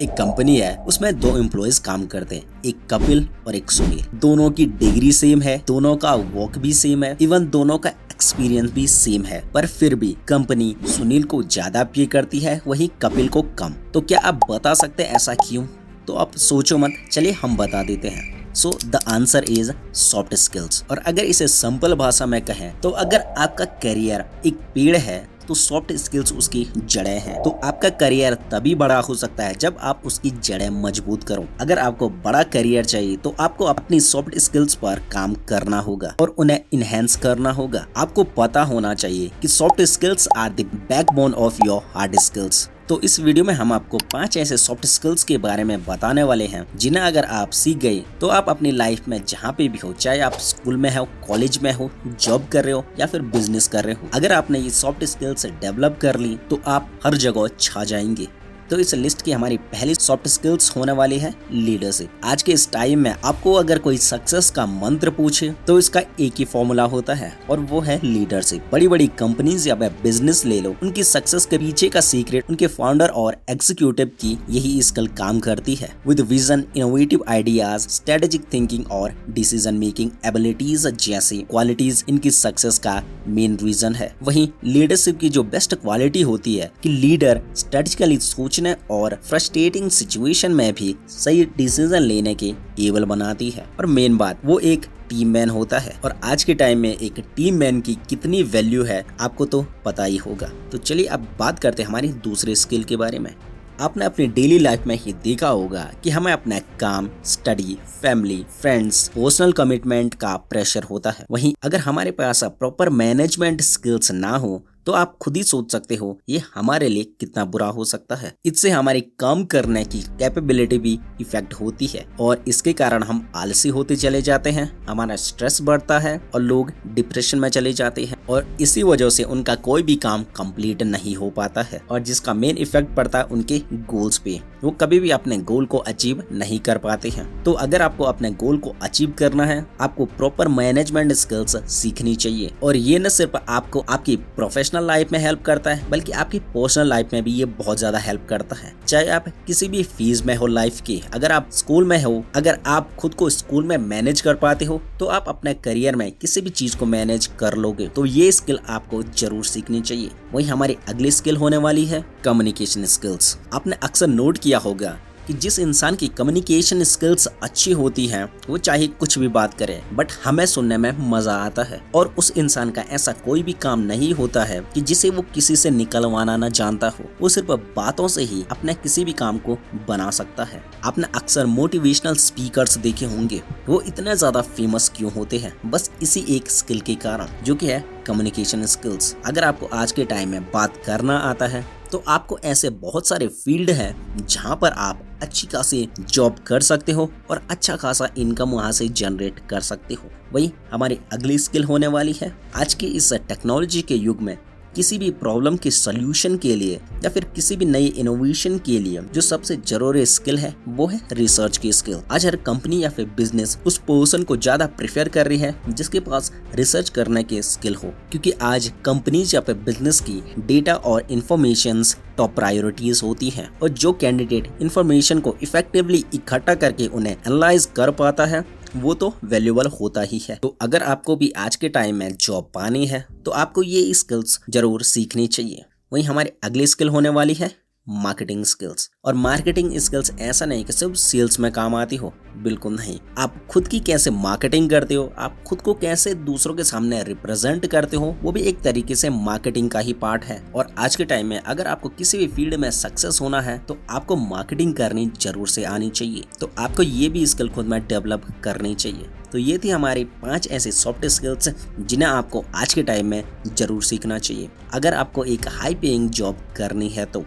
एक कंपनी है, उसमें दो एम्प्लॉयज काम करते हैं, एक कपिल और एक सुनील। दोनों की डिग्री सेम है, दोनों का वर्क भी सेम है, इवन दोनों का एक्सपीरियंस भी सेम है, पर फिर भी कंपनी सुनील को ज्यादा पे करती है, वहीं कपिल को कम। तो क्या आप बता सकते हैं ऐसा क्यों? तो आप सोचो मत, चलिए हम बता देते हैं। So the answer is soft skills. और अगर इसे सिंपल भाषा में कहें तो अगर आपका करियर एक पेड़ है तो सॉफ्ट स्किल्स उसकी जड़ें हैं। तो आपका करियर तभी बड़ा हो सकता है जब आप उसकी जड़ें मजबूत करो। अगर आपको बड़ा करियर चाहिए तो आपको अपनी सॉफ्ट स्किल्स पर काम करना होगा और उन्हें इनहेंस करना होगा। आपको पता होना चाहिए कि soft skills are the backbone of your hard skills. तो इस वीडियो में हम आपको 5 ऐसे सॉफ्ट स्किल्स के बारे में बताने वाले हैं जिन्हें अगर आप सीख गए तो आप अपनी लाइफ में जहाँ पे भी हो, चाहे आप स्कूल में हो, कॉलेज में हो, जॉब कर रहे हो या फिर बिजनेस कर रहे हो, अगर आपने ये सॉफ्ट स्किल्स डेवलप कर ली तो आप हर जगह छा जाएंगे। तो इस लिस्ट की हमारी पहली सॉफ्ट स्किल्स होने वाली है लीडरशिप। आज के इस टाइम में आपको अगर कोई सक्सेस का मंत्र पूछे तो इसका एक ही फॉर्मूला होता है और वो है लीडरशिप। बड़ी बड़ी कंपनीज या बिजनेस ले लो, उनकी सक्सेस के पीछे का सीक्रेट उनके फाउंडर और एग्जीक्यूटिव की यही स्किल काम करती है। With vision, innovative ideas, strategic thinking और डिसीजन मेकिंग एबिलिटीज जैसी क्वालिटीज इनकी सक्सेस का मेन रीजन है। वहीं लीडरशिप की जो बेस्ट क्वालिटी होती है कि लीडर स्ट्रेटेजिकली सोचने और फ्रस्ट्रेटिंग सिचुएशन में भी सही डिसीजन लेने के एबल बनाती है। और मेन बात, वो एक टीम मैन होता है। और आज के टाइम में एक टीम मैन की कितनी वैल्यू है आपको तो पता ही होगा। तो चलिए अब बात करते हैं हमारी दूसरे स्किल के बारे में। आपने अपनी डेली लाइफ में ही देखा होगा कि हमें अपना काम, study, family, friends, personal commitment का प्रेशर होता है। वहीं अगर हमारे पास प्रॉपर मैनेजमेंट स्किल्स ना हो तो आप खुद ही सोच सकते हो ये हमारे लिए कितना बुरा हो सकता है। इससे हमारी काम करने की कैपेबिलिटी भी इफेक्ट होती है और इसके कारण हम आलसी होते चले जाते हैं, हमारा स्ट्रेस बढ़ता है और लोग डिप्रेशन में चले जाते हैं और इसी वजह से उनका कोई भी काम कंप्लीट नहीं हो पाता है और जिसका मेन इफेक्ट पड़ता है उनके गोल्स पे। वो कभी भी अपने गोल को अचीव नहीं कर पाते हैं। तो अगर आपको अपने गोल को अचीव करना है, आपको प्रॉपर मैनेजमेंट स्किल्स सीखनी चाहिए। और ये न सिर्फ आपको आपकी प्रोफेशनल लाइफ में हेल्प करता है बल्कि आपकी पर्सनल लाइफ में भी ये बहुत ज्यादा हेल्प करता है। चाहे आप किसी भी फेज में हो लाइफ के, अगर आप स्कूल में हो, अगर आप खुद को स्कूल में मैनेज कर पाते हो तो आप अपने करियर में किसी भी चीज को मैनेज कर लोगे। तो ये स्किल आपको जरूर सीखनी चाहिए। वही हमारी अगली स्किल होने वाली है कम्युनिकेशन स्किल्स। आपने अक्सर नोट किया होगा कि जिस इंसान की कम्युनिकेशन स्किल्स अच्छी होती हैं वो चाहे कुछ भी बात करे बट हमें सुनने में मजा आता है। और उस इंसान का ऐसा कोई भी काम नहीं होता है कि जिसे वो किसी से निकलवाना न जानता हो। वो सिर्फ बातों से ही अपने किसी भी काम को बना सकता है। आपने अक्सर मोटिवेशनल स्पीकर्स देखे होंगे, वो इतने ज्यादा फेमस क्यों होते हैं? बस इसी एक स्किल के कारण, जो कि है कम्युनिकेशन स्किल्स। अगर आपको आज के टाइम में बात करना आता है तो आपको ऐसे बहुत सारे फील्ड हैं जहां पर आप अच्छी खासी जॉब कर सकते हो और अच्छा खासा इनकम वहां से जनरेट कर सकते हो। वही हमारी अगली स्किल होने वाली है। आज के इस टेक्नोलॉजी के युग में किसी भी प्रॉब्लम के सॉल्यूशन के लिए या फिर किसी भी नई इनोवेशन के लिए जो सबसे जरूरी स्किल है वो है रिसर्च की स्किल। आज हर कंपनी या फिर बिजनेस उस पर्सन को ज्यादा प्रेफर कर रही है जिसके पास रिसर्च करने की स्किल हो, क्योंकि आज कंपनीज या फिर बिजनेस की डेटा और इंफॉर्मेशन टॉप प्रायोरिटीज होती हैं और जो कैंडिडेट इंफॉर्मेशन को इफेक्टिवली इकट्ठा करके उन्हें एनालाइज कर पाता है वो तो वैल्यूएबल होता ही है। तो अगर आपको भी आज के टाइम में जॉब पानी है तो आपको ये स्किल्स जरूर सीखनी चाहिए। वहीं हमारी अगली स्किल होने वाली है मार्केटिंग स्किल्स। और मार्केटिंग स्किल्स ऐसा नहीं कि सिर्फ सेल्स में काम आती हो, बिल्कुल नहीं। आप खुद की कैसे मार्केटिंग करते हो, आप खुद को कैसे दूसरों के सामने रिप्रेजेंट करते हो, वो भी एक तरीके से मार्केटिंग का ही पार्ट है। और आज के टाइम में अगर आपको किसी भी फील्ड में सक्सेस होना है तो आपको मार्केटिंग करनी जरूर से आनी चाहिए। तो आपको ये भी स्किल खुद में डेवलप करनी चाहिए। तो ये थी हमारी 5 ऐसे सॉफ्ट स्किल्स जिन्हें आपको आज के टाइम में जरूर सीखना चाहिए अगर आपको एक हाई पेइंग जॉब करनी है तो।